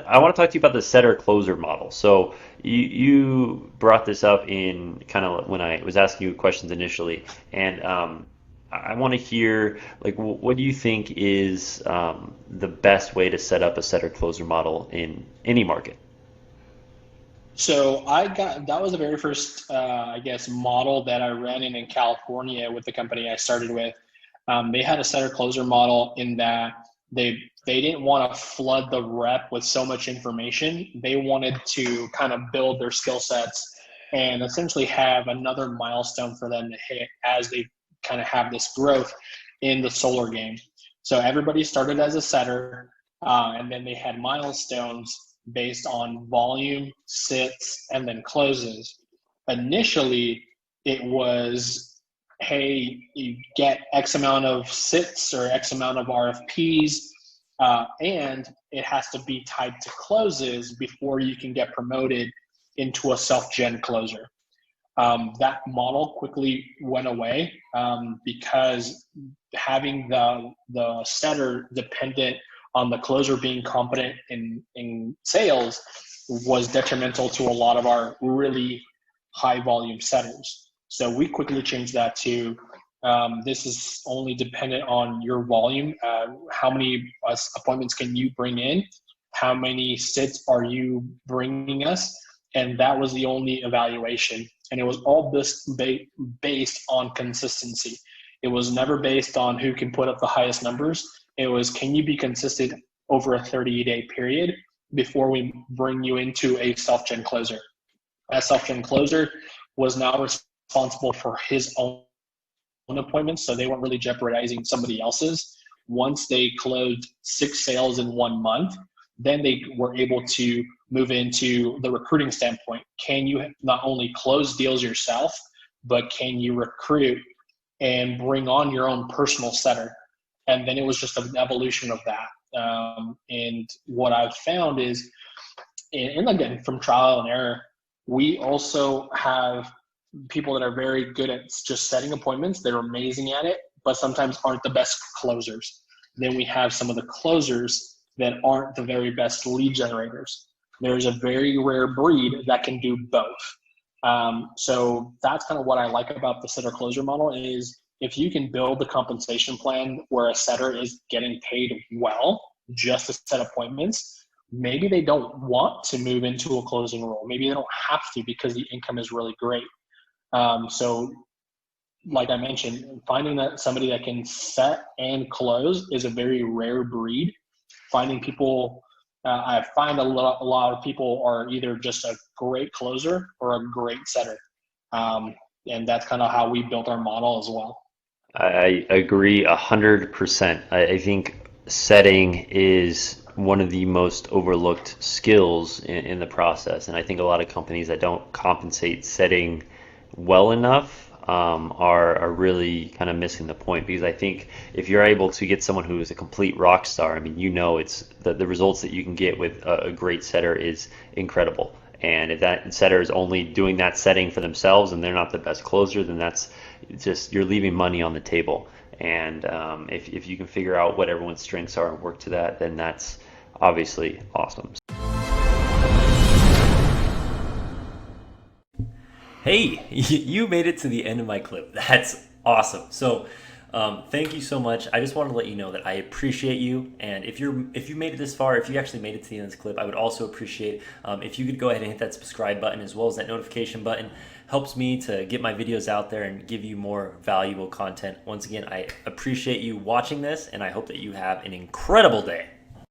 I want to talk to you about the setter closer model. So you brought this up in kind of when I was asking you questions initially, and I want to hear like what do you think is the best way to set up a setter closer model in any market? So I got that was the very first, I guess, model that I ran in California with the company I started with. They had a setter closer model in that they didn't want to flood the rep with so much information. They wanted to kind of build their skill sets and essentially have another milestone for them to hit as they kind of have this growth in the solar game. So everybody started as a setter, and then they had milestones based on volume, sits, and then closes. Initially, it was, hey, you get X amount of sits or X amount of RFPs, and it has to be tied to closes before you can get promoted into a self-gen closer. That model quickly went away because having the setter dependent on the closer being competent in sales was detrimental to a lot of our really high volume setters. So we quickly changed that to this is only dependent on your volume. How many appointments can you bring in? How many sits are you bringing us? And that was the only evaluation. And it was all based on consistency. It was never based on who can put up the highest numbers. It was, can you be consistent over a 30-day period before we bring you into a self-gen closer? That self-gen closer was now responsible for his own appointments, so they weren't really jeopardizing somebody else's. Once they closed 6 sales in 1 month, then they were able to move into the recruiting standpoint. Can you not only close deals yourself, but can you recruit and bring on your own personal setter? And then it was just an evolution of that. And what I've found is, and again, from trial and error, we also have people that are very good at just setting appointments. They're amazing at it, but sometimes aren't the best closers. Then we have some of the closers that aren't the very best lead generators. There's a very rare breed that can do both. So that's kind of what I like about the setter closer model is if you can build the compensation plan where a setter is getting paid well just to set appointments, maybe they don't want to move into a closing role. Maybe they don't have to because the income is really great. So like I mentioned, finding that somebody that can set and close is a very rare breed. Finding people, I find a lot of people are either just a great closer or a great setter. And that's kind of how we built our model as well. I agree 100%. I think setting is one of the most overlooked skills in the process, and I think a lot of companies that don't compensate setting well enough are really kind of missing the point. Because I think if you're able to get someone who is a complete rock star, I mean, you know, it's the results that you can get with a great setter is incredible. And if that setter is only doing that setting for themselves and they're not the best closer, then that's just you're leaving money on the table. And if you can figure out what everyone's strengths are and work to that, then that's obviously awesome. Hey, you made it to the end of my clip. That's awesome. So, thank you so much. I just wanted to let you know that I appreciate you, and if you made it this far, if you actually made it to the end of this clip, I would also appreciate if you could go ahead and hit that subscribe button as well as that notification button. Helps me to get my videos out there and give you more valuable content. Once again, I appreciate you watching this, and I hope that you have an incredible day.